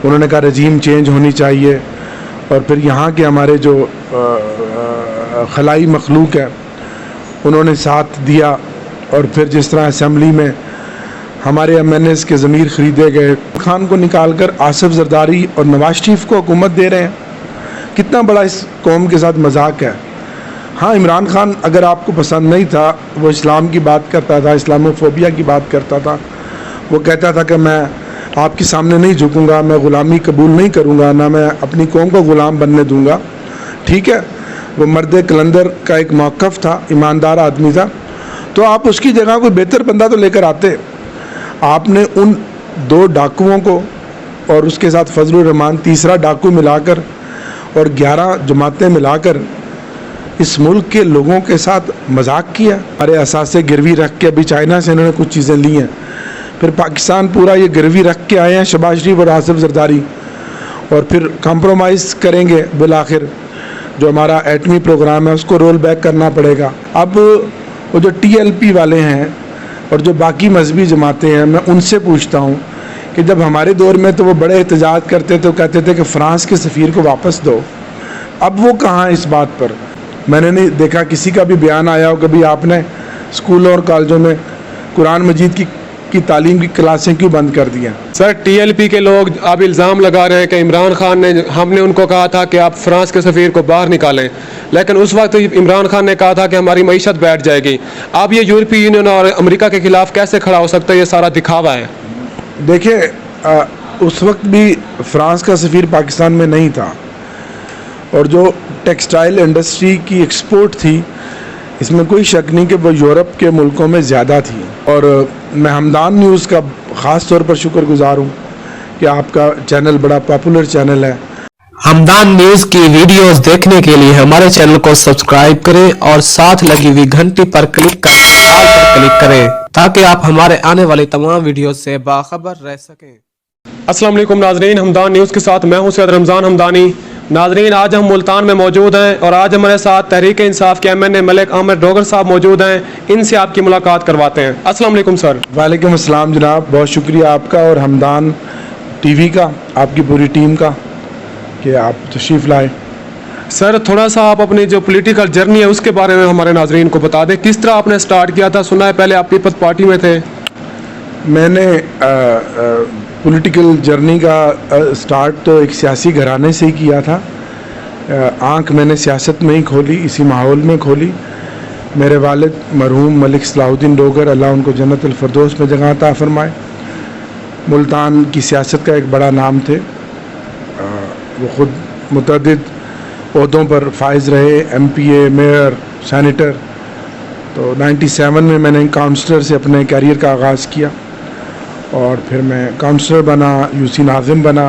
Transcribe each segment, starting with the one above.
उन्होंने कहा रजीम चेंज होनी चाहिए, और फिर यहाँ के हमारे जो खलाई मखलूक है उन्होंने साथ दिया, और फिर जिस तरह असम्बली में हमारे MNAs के ज़मीर ख़रीदे गए, खान को निकाल कर आसिफ जरदारी और नवाज शरीफ को हुकूमत दे रहे हैं। कितना बड़ा इस कौम के साथ मजाक है। हाँ, इमरान खान अगर आपको पसंद नहीं था, वो इस्लाम की बात करता था, इस्लामोफोबिया की बात करता था, वो कहता था कि मैं आपके सामने नहीं झुकूंगा, मैं ग़ुलामी कबूल नहीं करूंगा, ना मैं अपनी कौम को ग़ुलाम बनने दूंगा, ठीक है, वो मर्द कलंदर का एक मौक़िफ़ था, ईमानदार आदमी था, तो आप उसकी जगह कोई बेहतर बंदा तो लेकर आते। आपने उन 2 डाकुओं को और उसके साथ फजलुर रहमान तीसरा डाकू मिलाकर और 11 जमातें मिलाकर इस मुल्क के लोगों के साथ मजाक किया। अरे असासे गिरवी रख के अभी चाइना से इन्होंने कुछ चीज़ें ली हैं, फिर पाकिस्तान पूरा ये गिरवी रख के आए हैं शहबाज शरीफ और आसिफ जरदारी, और फिर कंप्रोमाइज़ करेंगे बिलाखिर जो हमारा एटमी प्रोग्राम है उसको रोल बैक करना पड़ेगा। अब वो जो TLP वाले हैं और जो बाकी मजहबी जमातें हैं, मैं उनसे पूछता हूँ कि जब हमारे दौर में तो वो बड़े एहतजाज करते तो कहते थे कि फ़्रांस के सफ़ीर को वापस दो, अब वो कहाँ है इस बात पर? मैंने नहीं देखा किसी का भी बयान आया हो कभी आपने स्कूलों और कॉलेजों में कुरान मजीद की तालीम की क्लासें क्यों बंद कर दी हैं? सर, TLP के लोग अब इल्ज़ाम लगा रहे हैं कि इमरान खान ने, हमने उनको कहा था कि आप फ्रांस के सफ़ीर को बाहर निकालें, लेकिन उस वक्त इमरान खान ने कहा था कि हमारी मईशत बैठ जाएगी। अब ये यूरोपीय यूनियन और अमेरिका के ख़िलाफ़ कैसे खड़ा हो सकता है? ये सारा दिखावा है। देखिए, उस वक्त भी फ्रांस का सफ़ीर पाकिस्तान में नहीं था, और जो टेक्सटाइल इंडस्ट्री की एक्सपोर्ट थी इसमें कोई शक नहीं कि वो यूरोप के मुल्कों में ज़्यादा थी। और मैं हमदान न्यूज़ का ख़ास तौर पर शुक्रगुजार हूँ कि आपका चैनल बड़ा पॉपुलर चैनल है। हमदान न्यूज़ की वीडियोस देखने के लिए हमारे चैनल को सब्सक्राइब करें और साथ लगी हुई घंटी पर क्लिक कर ऑल पर क्लिक करें ताकि आप हमारे आने वाली तमाम वीडियो से बाखबर रह सकें। अस्सलाम वालेकुम नाजरीन, हमदान न्यूज़ के साथ मैं हूं सैयद रमज़ान हमदानी। नाजरीन, आज हम मुल्तान में मौजूद हैं और आज हमारे साथ तहरीक इंसाफ के MNA मलिक अहमद डोगर साहब मौजूद हैं। इनसे आपकी मुलाकात करवाते हैं। अस्सलाम वालेकुम सर। वालेकुम अस्सलाम जनाब, बहुत शुक्रिया आपका और हमदान TV का, आपकी पूरी टीम का कि आप तशरीफ़ लाए। सर, थोड़ा सा आप अपनी जो पॉलिटिकल जर्नी है उसके बारे में हमारे नाजरीन को बता दें, किस तरह आपने स्टार्ट किया था? सुना है पहले आप पीपल्स पार्टी में थे। मैंने पॉलिटिकल जर्नी का स्टार्ट तो एक सियासी घराने से ही किया था। आंख मैंने सियासत में ही खोली, इसी माहौल में खोली। मेरे वालिद मरहूम मलिक सलाहुद्दीन डोगर, अल्लाह उनको जन्नतुल फिरदौस में जगह अता फरमाए, मुल्तान की सियासत का एक बड़ा नाम थे। वो ख़ुद मुतअद्दिद ओहदों पर फाइज रहे, MPA, मेयर, सैनिटर। तो 97 में मैंने काउंसलर से अपने कैरियर का आगाज़ किया और फिर मैं काउंसलर बना, UC नाज़िम बना,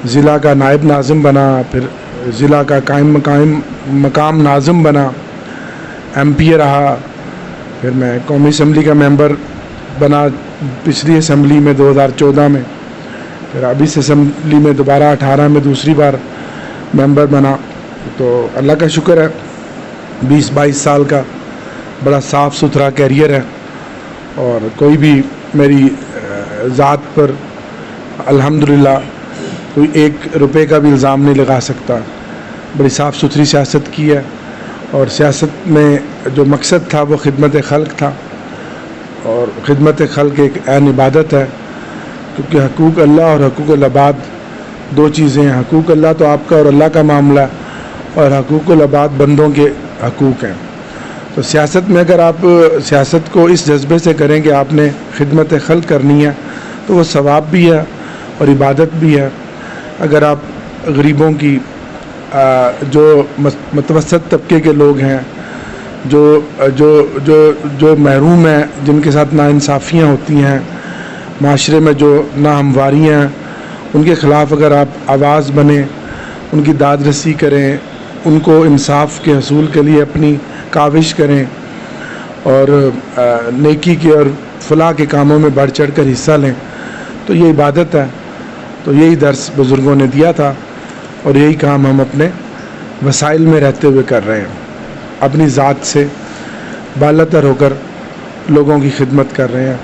ज़िला का नायब नाज़िम बना, फिर ज़िला का कायम मकाम नाज़िम बना, MPA रहा, फिर मैं कौमी असम्बली का मेंबर बना पिछली असम्बली में 2014 में, फिर अब इस असम्बली में दोबारा 18 में दूसरी बार मेंबर बना। तो अल्लाह का शुक्र है 20-22 साल का बड़ा साफ़ सुथरा कैरियर है और कोई भी मेरी ज़ात पर अल्हम्दुलिल्लाह कोई 1 रुपये का भी इल्ज़ाम नहीं लगा सकता। बड़ी साफ़ सुथरी सियासत की है और सियासत में जो मकसद था वो खिदमत खल्क था और खिदमत खल्क एक ऐन इबादत है, क्योंकि हकूक़ अल्लाह और हकूक़ अल-इबाद 2 चीज़ें हैं। हकूक़ अल्लाह तो आपका और अल्लाह का मामला है और हकूक़ अल-इबाद बंदों के हकूक़ हैं। तो सियासत में अगर आप सियासत को इस जज्बे से करें कि आपने खिदमत खल्क करनी है तो वो सवाब भी है और इबादत भी है। अगर आप गरीबों की जो मतवसत तबके के लोग हैं, जो जो जो जो महरूम हैं, जिनके साथ नाइंसाफ़ियाँ होती हैं माशरे में, जो नाहमवारियाँ हैं, उनके ख़िलाफ़ अगर आप आवाज़ बने, उनकी दाद रसी करें, उनको इंसाफ के हसूल के लिए अपनी काविश करें और नेकी के और फलाह के कामों में बढ़ चढ़ कर हिस्सा लें, तो ये इबादत है। तो यही दर्स बुज़ुर्गों ने दिया था और यही काम हम अपने वसाइल में रहते हुए कर रहे हैं। अपनी ज़ात से बालातर होकर लोगों की खिदमत कर रहे हैं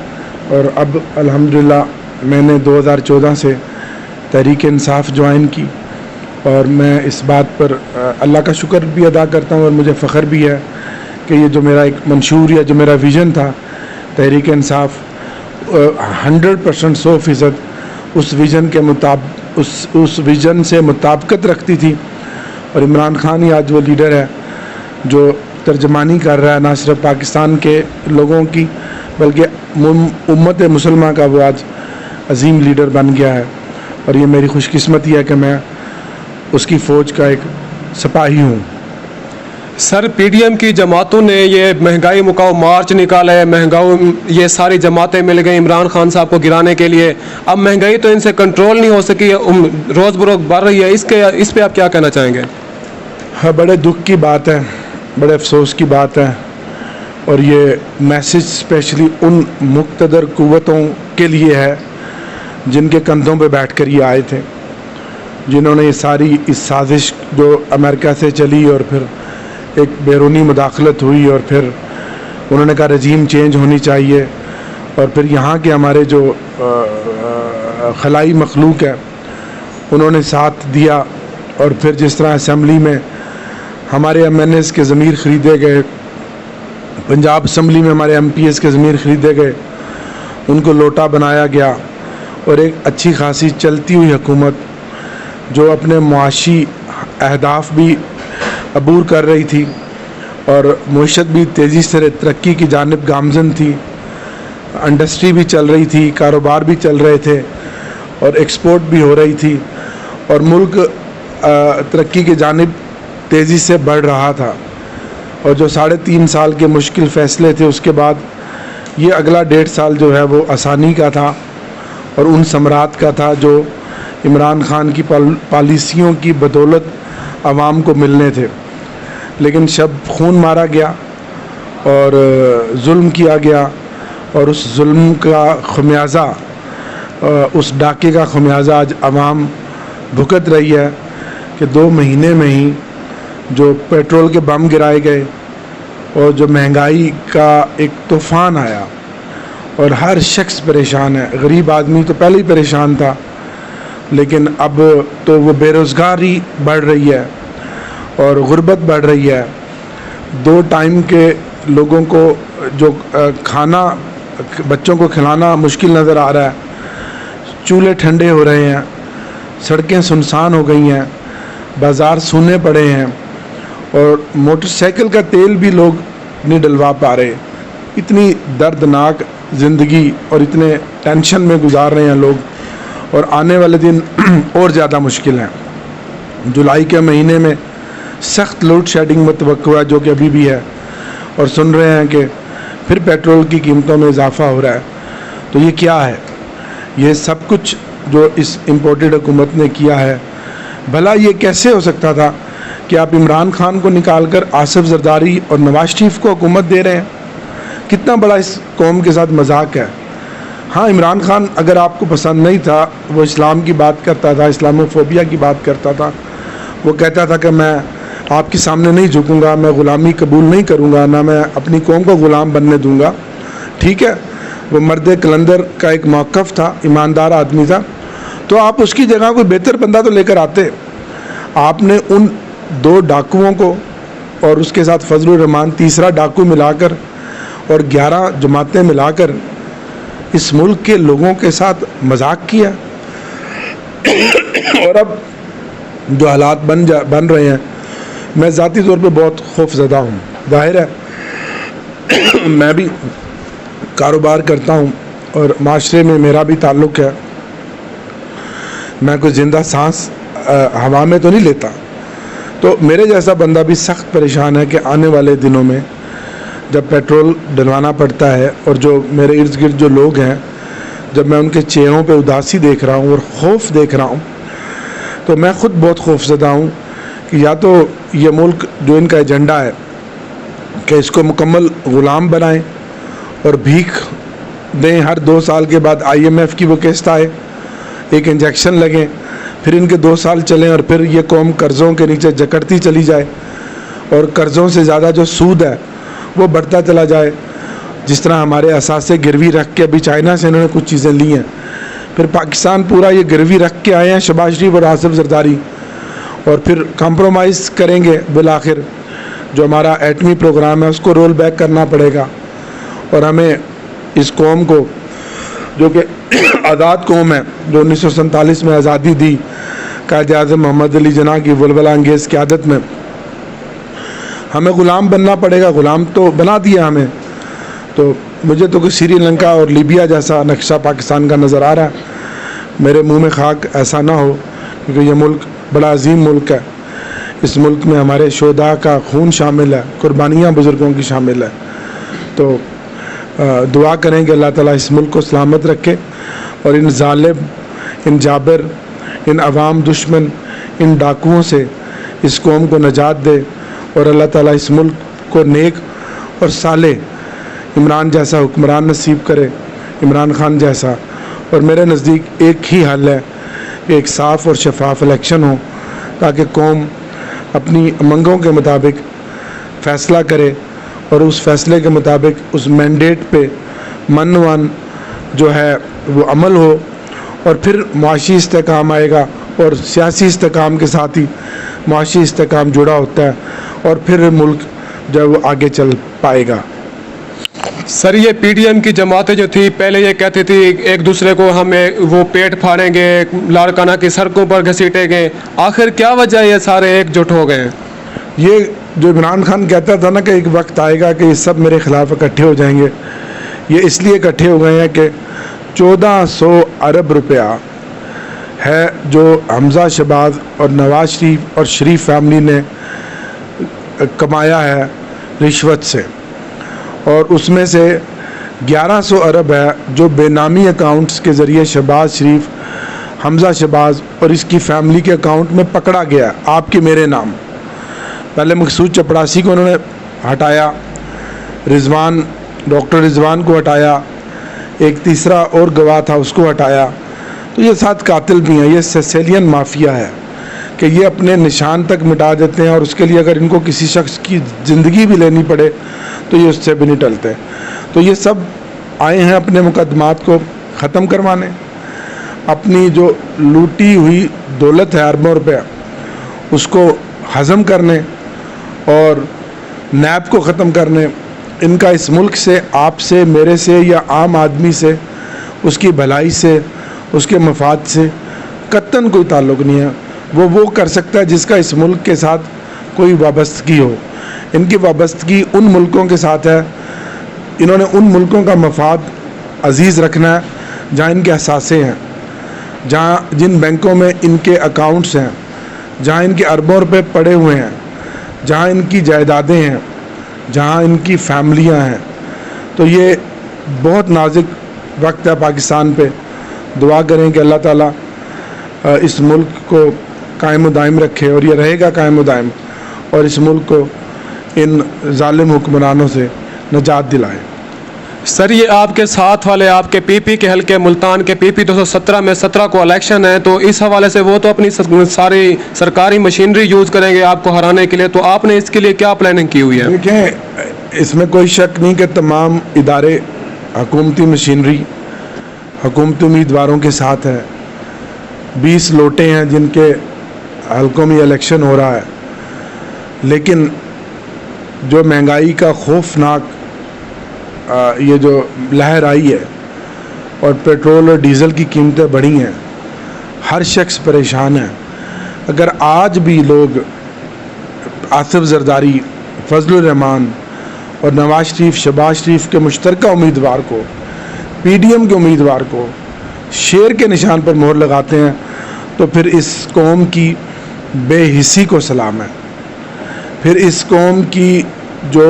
और अब अल्हम्दुलिल्लाह मैंने 2014 से तहरीक इंसाफ ज्वाइन की, और मैं इस बात पर अल्लाह का शुक्र भी अदा करता हूँ और मुझे फ़ख्र भी है कि ये जो मेरा एक मंशूर या जो मेरा विज़न था तहरीक इंसाफ 100% 100% उस विज़न के मुताबिक उस विज़न से मुताबिकत रखती थी। और इमरान खान ही आज वो लीडर है जो तर्जमानी कर रहा है ना सिर्फ पाकिस्तान के लोगों की बल्कि उम्मत मुसलमा का वो आज अजीम लीडर बन गया है। और ये मेरी खुशकिस्मती है कि मैं उसकी फ़ौज का एक सिपाही हूँ। सर पीडीएम की जमातों ने ये महंगाई मुकाओ मार्च निकाला है, महंगाई ये सारी जमातें मिल गई इमरान खान साहब को गिराने के लिए। अब महंगाई तो इनसे कंट्रोल नहीं हो सकी है, रोज़ बरोज़ बढ़ रही है, इस पे आप क्या कहना चाहेंगे? हाँ, बड़े दुख की बात है, बड़े अफसोस की बात है। और ये मैसेज स्पेशली उन मुक़्तदर क़ुव्वतों के लिए है जिनके कंधों पे बैठकर ये आए थे, जिन्होंने ये सारी इस साजिश जो अमेरिका से चली और फिर एक बैरूनी मुदाखलत हुई और फिर उन्होंने कहा रजीम चेंज होनी चाहिए, और फिर यहाँ के हमारे जो खलाई मखलूक है उन्होंने साथ दिया। और फिर जिस तरह असम्बली में हमारे MNAs के ज़मीर ख़रीदे गए, पंजाब असम्बली में हमारे MPs के ज़मीर ख़रीदे गए, उनको लोटा बनाया गया, और एक अच्छी खासी चलती हुई हुकूमत जो अपने मुआशी अहदाफ भी अबूर कर रही थी और मईशत भी तेज़ी से तरक्की की जानिब गामज़न थी, इंडस्ट्री भी चल रही थी, कारोबार भी चल रहे थे और एक्सपोर्ट भी हो रही थी और मुल्क तरक्की की जानिब तेज़ी से बढ़ रहा था। और जो 3.5 साल के मुश्किल फ़ैसले थे उसके बाद ये अगला 1.5 साल जो है वो आसानी का था और उन सम्राट का था जो इमरान खान की पॉलिसियों की बदौलत आवाम को मिलने थे। लेकिन शब खून मारा गया और जुल्म किया गया और उस जुल्म का खमियाज़ा, उस डाके का खमियाज़ा आज आवाम भुगत रही है कि 2 महीने में ही जो पेट्रोल के बम गिराए गए और जो महंगाई का एक तूफ़ान आया और हर शख्स परेशान है। गरीब आदमी तो पहले ही परेशान था, लेकिन अब तो वो बेरोज़गारी बढ़ रही है और गुर्बत बढ़ रही है। 2 टाइम के लोगों को जो खाना बच्चों को खिलाना मुश्किल नज़र आ रहा है, चूल्हे ठंडे हो रहे हैं, सड़कें सुनसान हो गई हैं, बाज़ार सूने पड़े हैं और मोटरसाइकिल का तेल भी लोग नहीं डलवा पा रहे। इतनी दर्दनाक ज़िंदगी और इतने टेंशन में गुजार रहे हैं लोग और आने वाले दिन और ज़्यादा मुश्किल हैं। जुलाई के महीने में सख्त लोड शेडिंग मुतवक्को है जो कि अभी भी है और सुन रहे हैं कि फिर पेट्रोल की कीमतों में इजाफ़ा हो रहा है। तो ये क्या है? ये सब कुछ जो इस इम्पोर्टेड हुकूमत ने किया है, भला ये कैसे हो सकता था कि आप इमरान खान को निकाल कर आसिफ जरदारी और नवाज शरीफ को हुकूमत दे रहे हैं? कितना बड़ा इस कौम के साथ मजाक है। हाँ, इमरान खान अगर आपको पसंद नहीं था, वो इस्लाम की बात करता था, इस्लामोफोबिया की बात करता था, वो कहता था कि मैं आपके सामने नहीं झुकूंगा, मैं ग़ुलामी कबूल नहीं करूंगा, ना मैं अपनी कौम को ग़ुलाम बनने दूंगा। ठीक है, वो मर्द कलंदर का एक मौक़िफ़ था, ईमानदार आदमी था, तो आप उसकी जगह कोई बेहतर बंदा तो लेकर आते। आपने उन 2 डाकुओं को और उसके साथ फजलुर रहमान तीसरा डाकू मिलाकर और 11 जमातें मिलाकर इस मुल्क के लोगों के साथ मजाक किया और अब जो हालात बन रहे हैं, मैं ज़ाती तौर पे बहुत खौफज़दा हूँ। ज़ाहिर है मैं भी कारोबार करता हूँ और माशरे में मेरा भी ताल्लुक़ है, मैं कोई ज़िंदा सांस हवा में तो नहीं लेता। तो मेरे जैसा बंदा भी सख्त परेशान है कि आने वाले दिनों में जब पेट्रोल डलवाना पड़ता है और जो मेरे इर्द गिर्द जो लोग हैं, जब मैं उनके चेहरों पे उदासी देख रहा हूँ और खौफ देख रहा हूँ, तो मैं ख़ुद बहुत खौफज़दा हूँ कि या तो ये मुल्क जो इनका एजेंडा है कि इसको मुकम्मल ग़ुलाम बनाएं और भीख दें, हर 2 साल के बाद IMF की वो किस्त आए, एक इंजेक्शन लगें, फिर इनके 2 साल चलें और फिर ये कौम कर्ज़ों के नीचे जकड़ती चली जाए और कर्ज़ों से ज़्यादा जो सूद है वो बढ़ता चला जाए। जिस तरह हमारे असासे गिरवी रख के अभी चाइना से इन्होंने कुछ चीज़ें ली हैं, फिर पाकिस्तान पूरा ये गिरवी रख के आए हैं शहबाज शरीफ और आसिफ जरदारी, और फिर कंप्रोमाइज़ करेंगे बिलाखिर जो हमारा एटमी प्रोग्राम है उसको रोल बैक करना पड़ेगा। और हमें इस कौम को जो कि आज़ाद कौम है, जो 1947 में आज़ादी दी कायद आज़म मोहम्मद अली जिन्ना की वलवला अंगेज़ क़यादत में, हमें ग़ुलाम बनना पड़ेगा। ग़ुलाम तो बना दिया हमें, तो मुझे तो कुछ श्रीलंका और लीबिया जैसा नक्शा पाकिस्तान का नज़र आ रहा है। मेरे मुंह में खाक ऐसा ना हो, क्योंकि ये मुल्क बड़ा अजीम मुल्क है। इस मुल्क में हमारे शोधा का खून शामिल है, कुर्बानियाँ बुज़ुर्गों की शामिल है। तो दुआ करें कि अल्लाह ताला इस मुल्क को सलामत रखे और इन जालिम, इन जाबिर, इन अवाम दुश्मन, इन डाकुओं से इस कौम को नजात दे, और अल्लाह ताला इस मुल्क को नेक और साले इमरान जैसा हुक्मरान नसीब करे, इमरान खान जैसा। और मेरे नज़दीक एक ही हल है कि एक साफ़ और शफाफ इलेक्शन हो, ताकि कौम अपनी उमंगों के मुताबिक फ़ैसला करे और उस फ़ैसले के मुताबिक उस मैंडेट पे मन जो है वो अमल हो, और फिर मुआशी इस्तेकाम आएगा। और सियासी इस्तेकाम के साथ ही मुआशी इस्तेकाम जुड़ा होता है, और फिर मुल्क जो वो आगे चल पाएगा। सर, ये पीडीएम की जमातें जो थी पहले ये कहती थी एक दूसरे को हमें वो पेट फाड़ेंगे, लाड़काना की सड़कों पर घसीटेंगे, आखिर क्या वजह है ये सारे एकजुट हो गए? ये जो इमरान खान कहता था ना कि एक वक्त आएगा कि ये सब मेरे ख़िलाफ़ इकट्ठे हो जाएंगे, ये इसलिए इकट्ठे हो गए हैं कि 1400 अरब रुपया है जो हमज़ा शहबाज और नवाज शरीफ और शरीफ फैमिली ने कमाया है रिश्वत से, और उसमें से 1100 अरब है जो बेनामी अकाउंट्स के ज़रिए शहबाज शरीफ, हमज़ा शहबाज और इसकी फैमिली के अकाउंट में पकड़ा गया आपके मेरे नाम। पहले मकसूद चपड़ासी को उन्होंने हटाया, रिजवान, डॉक्टर रिजवान को हटाया, एक तीसरा और गवाह था उसको हटाया। तो ये 7 कातिल भी हैं। ये सिसिलियन माफिया है कि ये अपने निशान तक मिटा देते हैं, और उसके लिए अगर इनको किसी शख्स की ज़िंदगी भी लेनी पड़े तो ये उससे भी नहीं टलते। तो ये सब आए हैं अपने मुकदमात को ख़त्म करवाने, अपनी जो लूटी हुई दौलत है अरबों रुपया उसको हज़म करने और नैब को ख़त्म करने। इनका इस मुल्क से, आपसे, मेरे से या आम आदमी से, उसकी भलाई से, उसके मफाद से कतन कोई ताल्लुक़ नहीं है। वो कर सकता है जिसका इस मुल्क के साथ कोई वाबस्तगी हो। इनकी वाबस्तगी उन मुल्कों के साथ है, इन्होंने उन मुल्कों का मफाद अजीज़ रखना है जहाँ इनके असासे हैं, जहाँ जिन बैंकों में इनके अकाउंट्स हैं, जहाँ इनके अरबों रुपए पड़े हुए हैं, जहाँ इनकी जायदादें हैं, जहाँ इनकी फैमिलियाँ हैं। तो ये बहुत नाजुक वक्त है पाकिस्तान पे। दुआ करें कि अल्लाह ताला इस मुल्क को कायम दायम रखे, और ये रहेगा कायम दायम, और इस मुल्क को इन जालिम हुक्मरानों से निजात दिलाए। सर, ये आपके साथ वाले आपके पीपी के हल्के मुल्तान के पीपी 217 में 17 को इलेक्शन है, तो इस हवाले से वो तो अपनी सारी सरकारी मशीनरी यूज़ करेंगे आपको हराने के लिए, तो आपने इसके लिए क्या प्लानिंग की हुई है? देखें, इसमें कोई शक नहीं कि तमाम इदारे, हुकूमती मशीनरी हुकूमती उम्मीदवारों के साथ है। 20 लोटे हैं जिनके हल्कों में इलेक्शन हो रहा है, लेकिन जो महंगाई का खौफनाक ये जो लहर आई है और पेट्रोल और डीज़ल की कीमतें बढ़ी हैं, हर शख्स परेशान है। अगर आज भी लोग आसिफ जरदारी, फजलुर रहमान और नवाज शरीफ, शहबाज शरीफ के मुश्तरका उम्मीदवार को, पीडीएम के उम्मीदवार को शेर के निशान पर मोहर लगाते हैं, तो फिर इस कौम की बेहिस्सी को सलाम है, फिर इस कौम की जो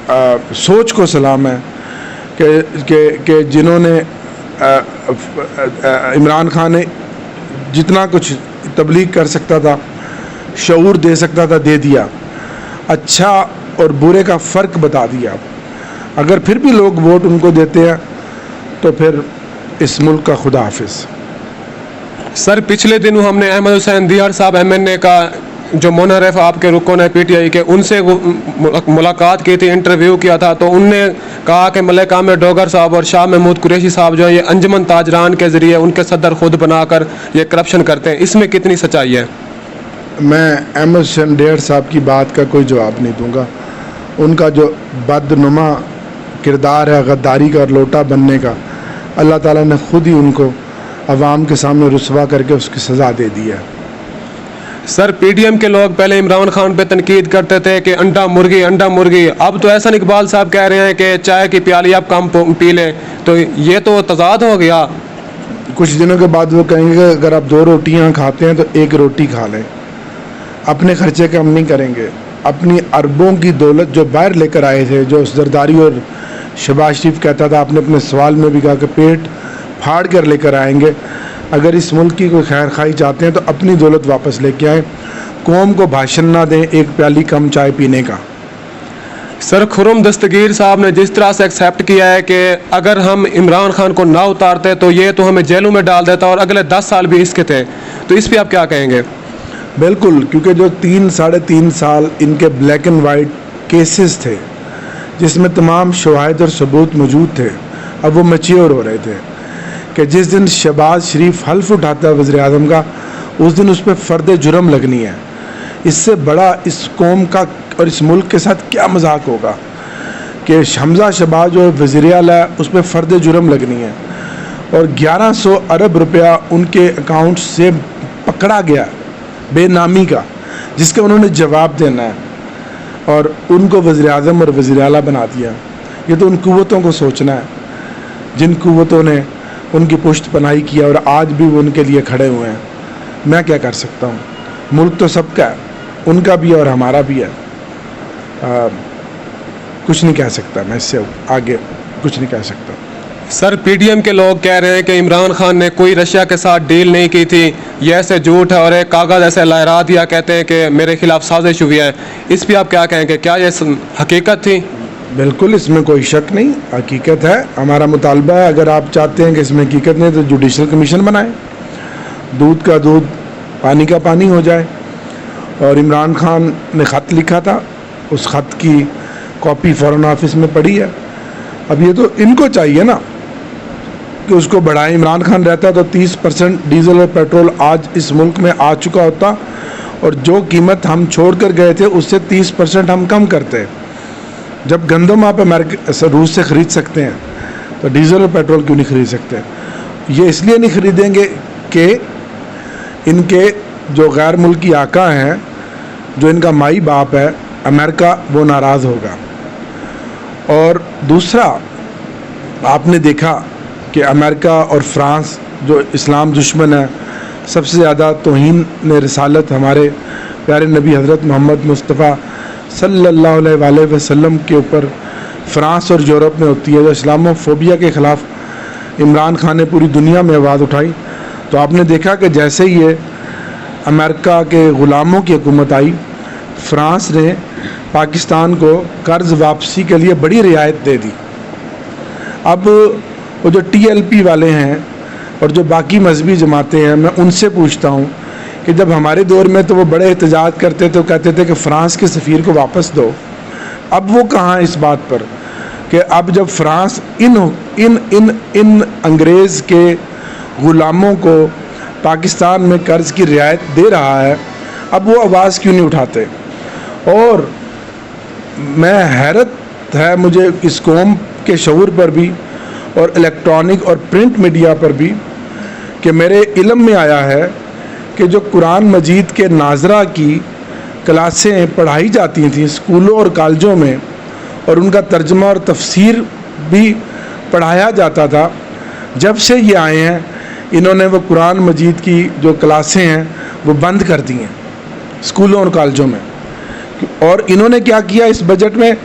सोच को सलाम है कि जिन्होंने इमरान खान ने जितना कुछ तबलीग कर सकता था, शऊर दे सकता था, दे दिया, अच्छा और बुरे का फ़र्क बता दिया। अगर फिर भी लोग वोट उनको देते हैं तो फिर इस मुल्क का खुदा हाफिज़। सर, पिछले दिनों हमने अहमद हुसैन दियार साहब MNA का जो मुनर्रफ आपके रुकन है PTI के, उनसे मुलाकात की थी, इंटरव्यू किया था, तो उनने कहा कि मलिक आमिर डोगर साहब और शाह महमूद कुरैशी साहब जो है ये अंजुमन ताजरान के ज़रिए उनके सदर खुद बनाकर ये करप्शन करते हैं, इसमें कितनी सच्चाई है? मैं अहमद शंडेर साहब की बात का कोई जवाब नहीं दूंगा। उनका जो बदनुमा किरदार है गद्दारी का और लोटा बनने का, अल्लाह ताला ने खुद ही उनको अवाम के सामने रुसवा करके उसकी सज़ा दे दी है। सर PDM के लोग पहले इमरान खान पे तनकीद करते थे कि अंडा मुर्गी, अब तो एहसन इकबाल साहब कह रहे हैं कि चाय की प्याली आप कम पी लें, तो ये तो तजाद हो गया। कुछ दिनों के बाद वो कहेंगे कि अगर आप 2 रोटियां खाते हैं तो 1 रोटी खा लें। अपने खर्चे कम नहीं करेंगे, अपनी अरबों की दौलत जो बाहर लेकर आए थे, जो जरदारी और शहबाज शरीफ कहता था, आपने अपने सवाल में भी कहा कि पेट फाड़ कर लेकर आएंगे। अगर इस मुल्क की कोई खैर खाई चाहते हैं तो अपनी दौलत वापस लेके आएँ, कौम को भाषण ना दें 1 प्याली कम चाय पीने का। सर खुर्रम दस्तगीर साहब ने जिस तरह से एक्सेप्ट किया है कि अगर हम इमरान खान को ना उतारते तो ये तो हमें जेलों में डाल देता और अगले 10 साल भी इसके थे, तो इस पर आप क्या कहेंगे? बिल्कुल, क्योंकि जो 3-3.5 साल इनके ब्लैक एंड वाइट केसेस थे जिसमें तमाम शवाहिद और सबूत मौजूद थे, अब वो मैच्योर हो रहे थे कि जिस दिन शहबाज शरीफ हल्फ उठाता है वज़ीर आज़म का, उस दिन उस पर फ़र्द जुर्म लगनी है। इससे बड़ा इस कौम का और इस मुल्क के साथ क्या मजाक होगा कि हमजा शहबाज जो वज़ीर आला है उस पर फ़र्द जुर्म लगनी है और 1100 अरब रुपया उनके अकाउंट से पकड़ा गया बेनामी का, जिसका उन्होंने जवाब देना है, और उनको वज़ीर आज़म और वज़ीर आला बना दिया। ये तो उन कुव्वतों को सोचना है जिन कुव्वतों ने उनकी पुष्ट पनाही किया और आज भी वो उनके लिए खड़े हुए हैं। मैं क्या कर सकता हूँ? मुल्क तो सबका है, उनका भी है और हमारा भी है। कुछ नहीं कह सकता मैं, इससे आगे कुछ नहीं कह सकता। सर PDM के लोग कह रहे हैं कि इमरान खान ने कोई रशिया के साथ डील नहीं की थी, ये ऐसे झूठ है, और एक कागज़ ऐसे लहरा दिया, कहते हैं कि मेरे खिलाफ साजिश हुई है। इस पर आप क्या कहेंगे, क्या ये हकीकत थी? बिल्कुल, इसमें कोई शक नहीं, हकीकत है। हमारा मुतालबा है, अगर आप चाहते हैं कि इसमें हकीकत नहीं तो जुडिशल कमीशन बनाएं, दूध का दूध पानी का पानी हो जाए। और इमरान खान ने ख़त लिखा था, उस ख़त की कॉपी फ़ॉरेन ऑफिस में पड़ी है। अब ये तो इनको चाहिए ना कि उसको बढ़ाएं। इमरान खान रहता तो 30% डीजल और पेट्रोल आज इस मुल्क में आ चुका होता, और जो कीमत हम छोड़ कर गए थे उससे 30% हम कम करते। जब गंदम आप रूस से ख़रीद सकते हैं तो डीजल और पेट्रोल क्यों नहीं ख़रीद सकते? ये इसलिए नहीं ख़रीदेंगे कि इनके जो गैर मुल्की आका हैं, जो इनका माई बाप है अमेरिका, वो नाराज़ होगा। और दूसरा, आपने देखा कि अमेरिका और फ्रांस जो इस्लाम दुश्मन है, सबसे ज़्यादा तौहीन ने रिसालत हमारे प्यारे नबी हज़रत मोहम्मद मुस्तफ़ा सल्लल्लाहु अलैहि वसल्लम के ऊपर फ्रांस और यूरोप में होती है। जो इस्लामोफोबिया के ख़िलाफ़ इमरान खान ने पूरी दुनिया में आवाज़ उठाई, तो आपने देखा कि जैसे ही ये अमेरिका के ग़ुलामों की हुकूमत आई, फ्रांस ने पाकिस्तान को कर्ज़ वापसी के लिए बड़ी रियायत दे दी। अब वो जो TLP वाले हैं और जो बाकी मजहबी जमातें हैं, मैं उनसे पूछता हूँ कि जब हमारे दौर में तो वो बड़े एहतजाज करते थे, कहते थे कि फ़्रांस के सफ़ीर को वापस दो। अब वो कहाँ इस बात पर कि अब जब फ्रांस इन अंग्रेज़ के ग़ुलामों को पाकिस्तान में कर्ज़ की रियायत दे रहा है, अब वो आवाज़ क्यों नहीं उठाते? और मैं हैरत है मुझे इस कौम के शऊर पर भी और इलेक्ट्रॉनिक और प्रिंट मीडिया पर भी कि मेरे इल्म में आया है कि जो कुरान मजीद के नाजरा की क्लासें पढ़ाई जाती थीं स्कूलों और कॉलेजों में, और उनका तर्जमा और तफसीर भी पढ़ाया जाता था, जब से ये आए हैं इन्होंने वो कुरान मजीद की जो क्लासें हैं वो बंद कर दी हैं स्कूलों और कॉलेजों में। और इन्होंने क्या किया, इस बजट में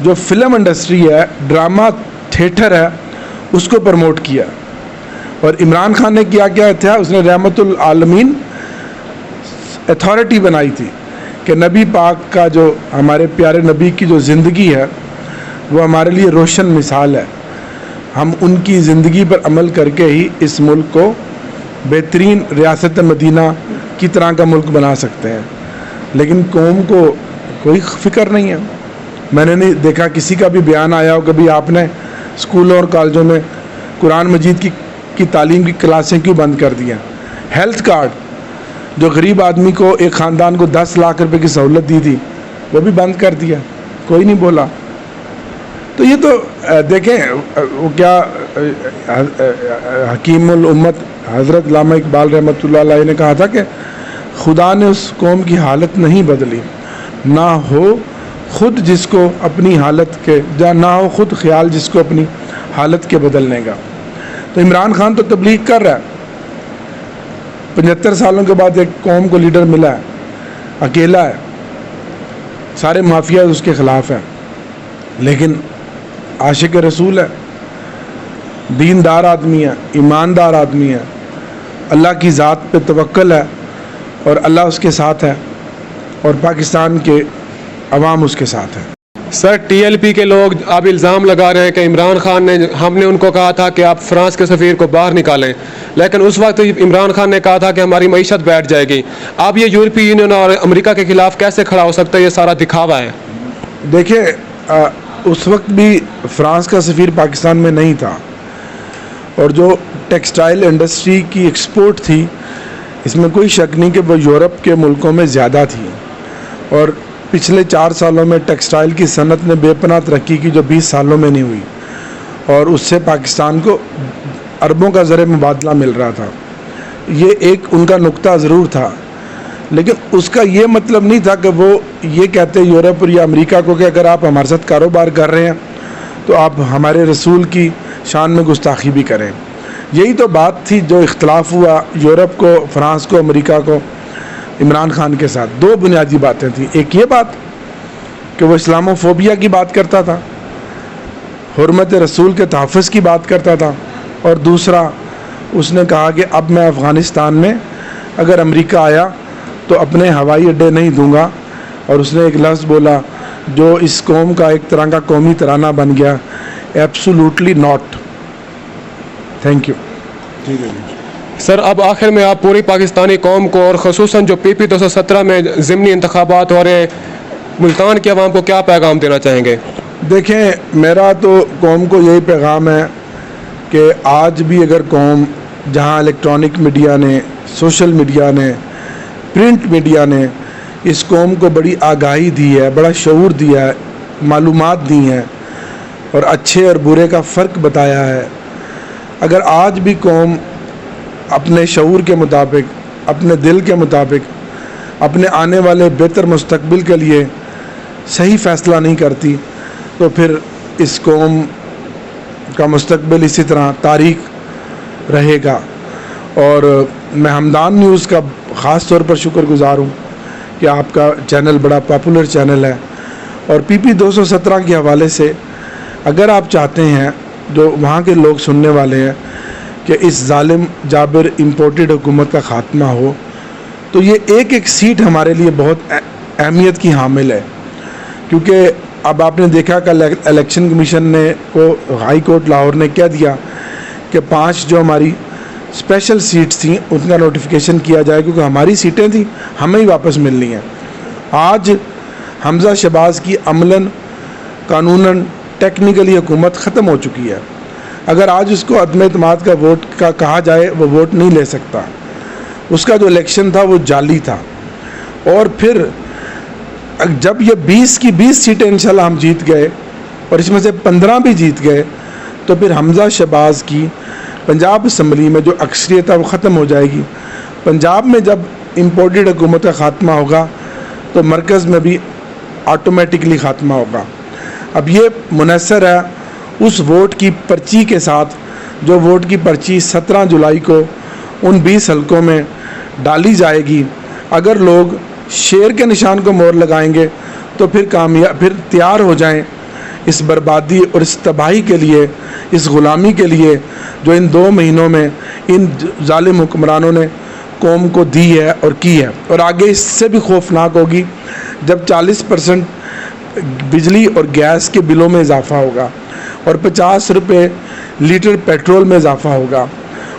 जो फिल्म इंडस्ट्री है, ड्रामा थिएटर है, उसको प्रमोट किया। और इमरान खान ने क्या किया था, उसने रहमतुल आलमीन अथॉरिटी बनाई थी कि नबी पाक का जो हमारे प्यारे नबी की जो ज़िंदगी है वो हमारे लिए रोशन मिसाल है। हम उनकी ज़िंदगी पर अमल करके ही इस मुल्क को बेहतरीन रियासत मदीना की तरह का मुल्क बना सकते हैं। لیکن قوم کو کوئی فکر نہیں ہے. میں نے نہیں دیکھا کسی کا بھی بیان آیا ہو کبھی آپ نے اسکولوں اور کالجوں میں قرآن مجید کی تعلیم کی کلاسیں کیوں بند کر دیا. ہیلتھ کارڈ جو غریب آدمی کو ایک خاندان کو 10 لاکھ روپے کی سہولت دی تھی وہ بھی بند کر دیا, کوئی نہیں بولا. تو یہ تو دیکھیں وہ کیا حکیم الامت حضرت علامہ اقبال رحمۃ اللہ علیہ نے کہا تھا کہ خدا نے اس قوم کی حالت نہیں بدلی, نہ ہو خود جس کو اپنی حالت کے نہ ہو خود خیال جس کو اپنی حالت کے بدلنے کا. تو عمران خان تو تبلیغ کر رہا ہے, 75 سالوں کے بعد ایک قوم کو لیڈر ملا ہے, اکیلا ہے, سارے مافیا اس کے خلاف ہیں, لیکن عاشق رسول ہے, دیندار آدمی ہے, ایماندار آدمی ہے, اللہ کی ذات پہ توکل ہے اور اللہ اس کے ساتھ ہے اور پاکستان کے عوام اس کے ساتھ ہے. سر ٹی ایل پی کے لوگ اب الزام لگا رہے ہیں کہ عمران خان نے ہم نے ان کو کہا تھا کہ آپ فرانس کے سفیر کو باہر نکالیں, لیکن اس وقت عمران خان نے کہا تھا کہ ہماری معیشت بیٹھ جائے گی. اب یہ یورپی یونین اور امریکہ کے خلاف کیسے کھڑا ہو سکتا ہے؟ یہ سارا دکھاوا ہے. دیکھیں اس وقت بھی فرانس کا سفیر پاکستان میں نہیں تھا اور جو ٹیکسٹائل انڈسٹری کی ایکسپورٹ تھی اس میں کوئی شک نہیں کہ وہ یورپ کے ملکوں میں زیادہ تھی, اور پچھلے 4 سالوں میں ٹیکسٹائل کی صنعت نے بے پناہ ترقی کی جو 20 سالوں میں نہیں ہوئی, اور اس سے پاکستان کو اربوں کا زر مبادلہ مل رہا تھا. یہ ایک ان کا نقطہ ضرور تھا, لیکن اس کا یہ مطلب نہیں تھا کہ وہ یہ کہتے یورپ اور یا امریکہ کو کہ اگر آپ ہمارے ساتھ کاروبار کر رہے ہیں تو آپ ہمارے رسول کی شان میں گستاخی بھی کریں. یہی تو بات تھی جو اختلاف ہوا یورپ کو, فرانس کو, امریکہ کو عمران خان کے ساتھ. 2 بنیادی باتیں تھیں. ایک یہ بات کہ وہ اسلامو فوبیا کی بات کرتا تھا, حرمت رسول کے تحفظ کی بات کرتا تھا, اور دوسرا اس نے کہا کہ اب میں افغانستان میں اگر امریکہ آیا تو اپنے ہوائی اڈے نہیں دوں گا, اور اس نے ایک لفظ بولا جو اس قوم کا ایک طرح کا قومی ترانہ بن گیا, ایبسولوٹلی ناٹ. Thank you. ٹھیک ہے سر اب آخر میں آپ پوری پاکستانی قوم کو اور خصوصاً جو پی پی 217 میں ضمنی انتخابات ہو رہے ملتان کی عوام کو کیا پیغام دینا چاہیں گے؟ دیکھیں میرا تو قوم کو یہی پیغام ہے کہ آج بھی اگر قوم جہاں الیکٹرانک میڈیا نے, سوشل میڈیا نے, پرنٹ میڈیا نے اس قوم کو بڑی آگاہی دی ہے, بڑا شعور دیا ہے, معلومات دی ہیں اور اچھے اور برے کا فرق بتایا ہے, اگر آج بھی قوم اپنے شعور کے مطابق, اپنے دل کے مطابق, اپنے آنے والے بہتر مستقبل کے لیے صحیح فیصلہ نہیں کرتی تو پھر اس قوم کا مستقبل اسی طرح تاریک رہے گا. اور میں ہمدان نیوز کا خاص طور پر شکر گزار ہوں کہ آپ کا چینل بڑا پاپولر چینل ہے, اور پی پی 217 کے حوالے سے اگر آپ چاہتے ہیں جو وہاں کے لوگ سننے والے ہیں کہ اس ظالم جابر امپورٹڈ حکومت کا خاتمہ ہو, تو یہ ایک ایک سیٹ ہمارے لیے بہت اہمیت کی حامل ہے. کیونکہ اب آپ نے دیکھا کہ الیکشن کمیشن نے کو ہائی کورٹ لاہور نے کہہ دیا کہ 5 جو ہماری اسپیشل سیٹس تھیں ان کا نوٹیفیکیشن کیا جائے, کیونکہ ہماری سیٹیں تھیں ہمیں ہی واپس ملنی ہیں. آج حمزہ شہباز کی عملاً قانوناً ٹیکنیکلی حکومت ختم ہو چکی ہے. اگر آج اس کو عدم اعتماد کا ووٹ کا کہا جائے وہ ووٹ نہیں لے سکتا. اس کا جو الیکشن تھا وہ جعلی تھا, اور پھر جب یہ 20 کی 20 سیٹیں انشاءاللہ ہم جیت گئے اور اس میں سے 15 بھی جیت گئے تو پھر حمزہ شہباز کی پنجاب اسمبلی میں جو اکثریت ہے وہ ختم ہو جائے گی. پنجاب میں جب امپورٹڈ حکومت کا خاتمہ ہوگا تو مرکز میں بھی آٹومیٹکلی خاتمہ ہوگا. اب یہ منحصر ہے اس ووٹ کی پرچی کے ساتھ جو ووٹ کی پرچی 17 جولائی کو ان 20 حلقوں میں ڈالی جائے گی. اگر لوگ شیر کے نشان کو مور لگائیں گے تو پھر تیار ہو جائیں اس بربادی اور اس تباہی کے لیے, اس غلامی کے لیے جو ان 2 مہینوں میں ان ظالم حکمرانوں نے قوم کو دی ہے اور کی ہے. اور آگے اس سے بھی خوفناک ہوگی جب 40% بجلی اور گیس کے بلوں میں اضافہ ہوگا اور 50 روپے لیٹر پیٹرول میں اضافہ ہوگا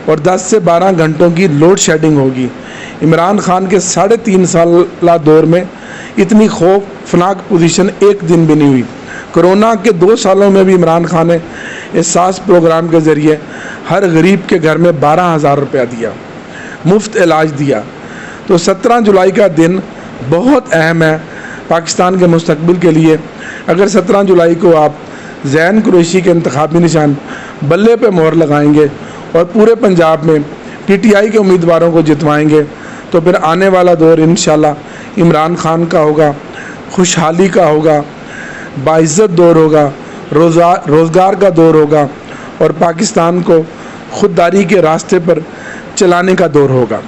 اور 10 سے 12 گھنٹوں کی لوڈ شیڈنگ ہوگی. عمران خان کے 3.5 سالہ دور میں इतनी खौफनाक पोजीशन एक दिन भी नहीं हुई। कोरोना के 2 सालों में भी इमरान खान ने एहसास प्रोग्राम के ज़रिए हर गरीब के घर में 12,000 रुपया दिया, मुफ्त इलाज दिया। तो 17 जुलाई का दिन बहुत अहम है पाकिस्तान के मुस्तकबिल के लिए। अगर 17 जुलाई को आप ज़ैन कुरैशी के इंतखाबी निशान बल्ले पे मोहर लगाएंगे और पूरे पंजाब में PTI के उम्मीदवारों को जितवाएंगे तो फिर आने वाला दौर इंशाल्लाह इमरान खान का होगा, खुशहाली का होगा, बाइज़्ज़त दौर होगा, रोज़गार का दौर होगा और पाकिस्तान को खुददारी के रास्ते पर चलाने का दौर होगा।